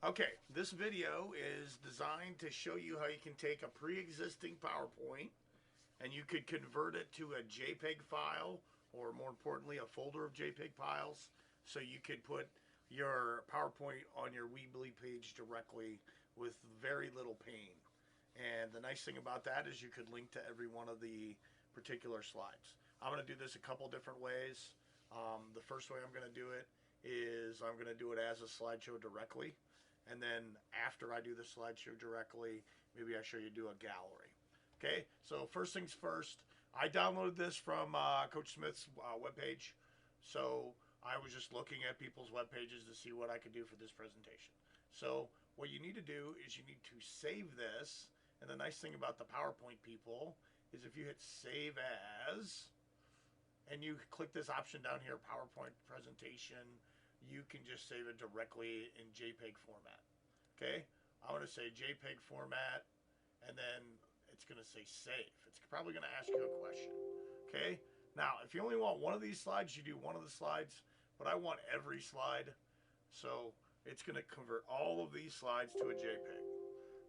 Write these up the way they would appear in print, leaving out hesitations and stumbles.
Okay, this video is designed to show you how you can take a pre-existing PowerPoint and you could convert it to a JPEG file, or more importantly, a folder of JPEG files, so you could put your PowerPoint on your Weebly page directly with very little pain. And the nice thing about that is you could link to every one of the particular slides. I'm going to do this a couple different ways. The first way I'm going to do it is I'm going to do it as a slideshow directly. And then after I do the slideshow directly, maybe I show you do a gallery. Okay, so first things first, I downloaded this from Coach Smith's webpage. So I was just looking at people's web pages to see what I could do for this presentation. So what you need to do is you need to save this. And the nice thing about the PowerPoint people is if you hit save as, and you click this option down here, PowerPoint presentation, you can just save it directly in JPEG format. Okay, I'm going to say JPEG format, and then it's going to say save. It's probably going to ask you a question. Okay, now if you only want one of these slides, you do one of the slides, but I want every slide, so it's going to convert all of these slides to a JPEG.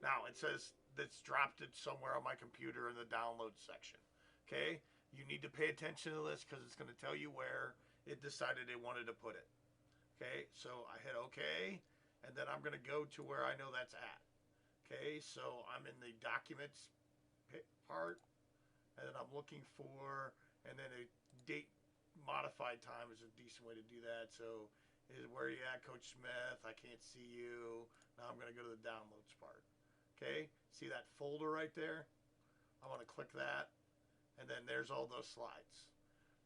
Now it says that's dropped it somewhere on my computer in the download section. Okay, you need to pay attention to this because it's going to tell you where it decided it wanted to put it. Okay, so I hit OK, and then I'm going to go to where I know that's at. Okay, so I'm in the documents part, and then I'm looking for, and then a date modified time is a decent way to do that. So is where are you at, Coach Smith? I can't see you. Now I'm going to go to the downloads part. Okay, see that folder right there? I want to click that, and then there's all those slides.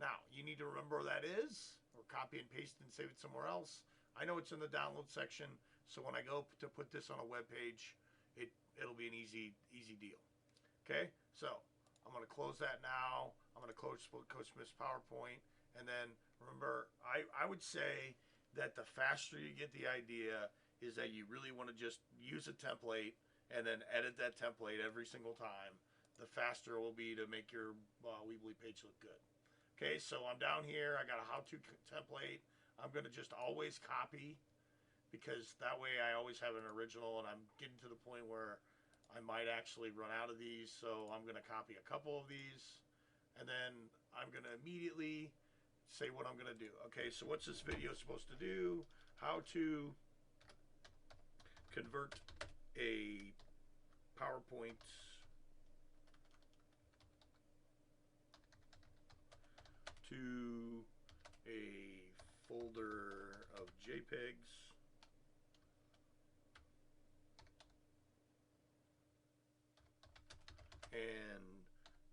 Now, you need to remember where that is, or copy and paste and save it somewhere else. I know it's in the download section, so when I go to put this on a web page, it'll be an easy deal. Okay, so I'm going to close that now. I'm going to close Coach Smith's PowerPoint, and then remember, I would say that the faster you get the idea is that you really want to just use a template and then edit that template every single time. The faster it will be to make your Weebly page look good. Okay, so I'm down here. I got a how-to template. I'm going to just always copy because that way I always have an original, and I'm getting to the point where I might actually run out of these. So I'm going to copy a couple of these, and then I'm going to immediately say what I'm going to do. Okay, so what's this video supposed to do? How to convert a PowerPoint to a folder of JPEGs and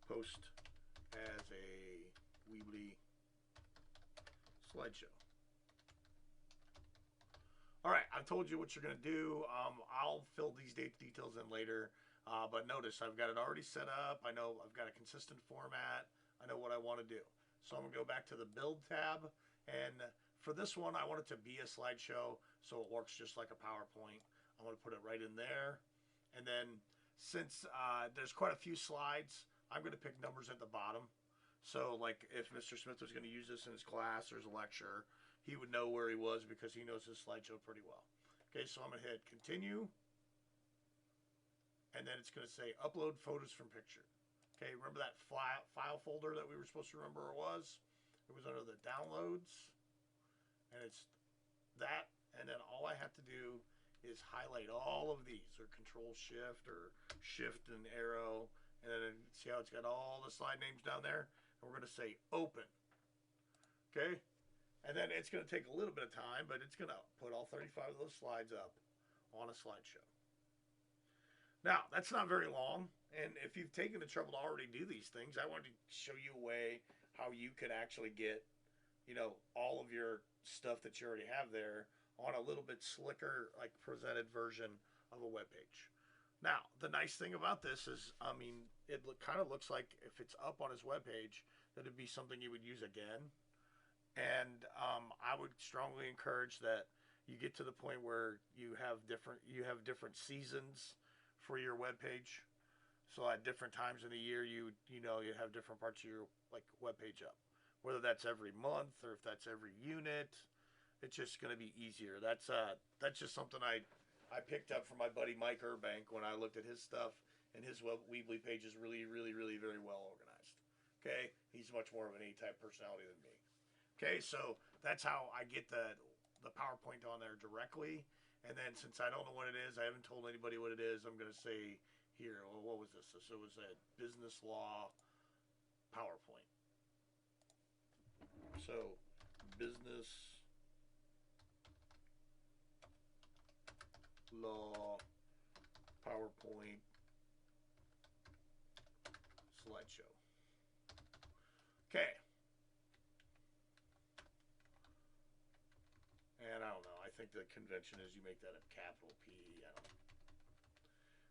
post as a Weebly slideshow. All right, I've told you what you're going to do. I'll fill these details in later, but notice I've got it already set up. I know I've got a consistent format. I know what I want to do. So I'm going to go back to the Build tab, and for this one, I want it to be a slideshow, so it works just like a PowerPoint. I'm going to put it right in there, and then since there's quite a few slides, I'm going to pick numbers at the bottom. So like if Mr. Smith was going to use this in his class or his lecture, he would know where he was because he knows his slideshow pretty well. Okay, so I'm going to hit continue, and then it's going to say upload photos from picture. Okay, remember that file folder that we were supposed to remember it was? It was under the downloads, and it's that, and then all I have to do is highlight all of these, or control shift or shift and arrow, and then see how it's got all the slide names down there, and we're going to say open. Okay, and then it's going to take a little bit of time, but it's going to put all 35 of those slides up on a slideshow. Now, that's not very long, and if you've taken the trouble to already do these things, I wanted to show you a way how you could actually get, all of your stuff that you already have there on a little bit slicker, like presented version of a web page. Now, the nice thing about this is, it kind of looks like if it's up on his web page, that it'd be something you would use again. And I would strongly encourage that you get to the point where you have different seasons for your web page. So at different times in the year, you have different parts of your web page up. Whether that's every month or if that's every unit, it's just going to be easier. That's just something I I picked up from my buddy Mike Urbank when I looked at his stuff, and his Weebly page is really, really, really very well organized. Okay, he's much more of an A-type personality than me. Okay, so that's how I get the PowerPoint on there directly. And then since I don't know what it is, I haven't told anybody what it is, I'm going to say here, well, what was this? So it was a business law PowerPoint. So business law PowerPoint slideshow. Okay. And I don't know. I think the convention is you make that a capital P. I don't know.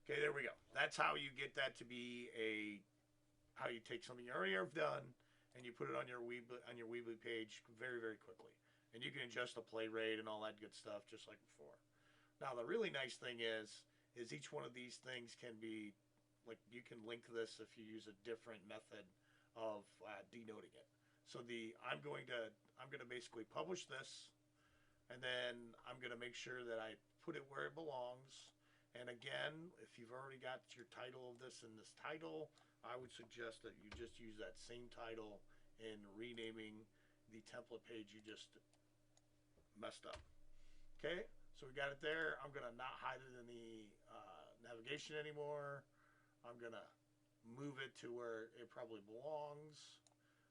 Okay, there we go. That's how you get that to be how you take something you already have done and you put it on your Weebly page very, very quickly. And you can adjust the play rate and all that good stuff just like before. Now the really nice thing is each one of these things can be, like, you can link this if you use a different method of denoting it. So I'm going to basically publish this, and then I'm going to make sure that I put it where it belongs. And again, if you've already got your title of this in this title, I would suggest that you just use that same title in renaming the template page you just messed up. Okay, so we got it there. I'm going to not hide it in the navigation anymore. I'm going to move it to where it probably belongs.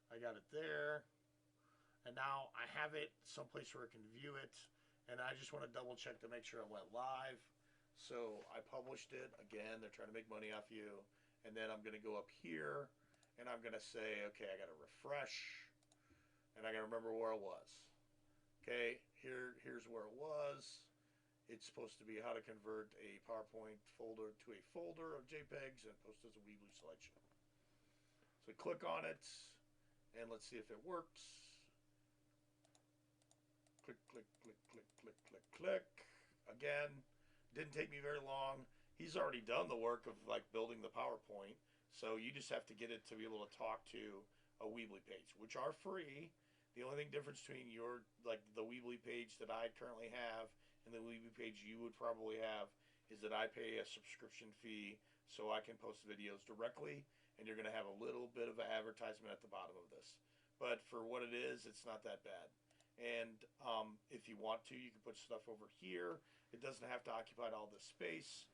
I got it there. And now I have it someplace where I can view it. And I just want to double check to make sure it went live. So I published it. Again, they're trying to make money off you. And then I'm going to go up here and I'm going to say, okay, I got to refresh. And I got to remember where it was. Okay, here's where it was. It's supposed to be how to convert a PowerPoint folder to a folder of JPEGs and post as a Weebly slideshow. So click on it and let's see if it works. Click, click, click, click, click, click, click. Again, didn't take me very long. He's already done the work of like building the PowerPoint. So you just have to get it to be able to talk to a Weebly page, which are free. The only thing difference between the Weebly page that I currently have and the Weebly page you would probably have is that I pay a subscription fee so I can post videos directly, and you're going to have a little bit of an advertisement at the bottom of this. But for what it is, it's not that bad. And if you want to, you can put stuff over here. It doesn't have to occupy all this space.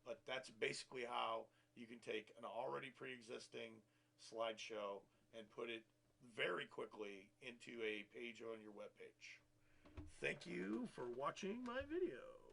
But that's basically how you can take an already pre-existing slideshow and put it very quickly into a page on your web page. Thank you for watching my video.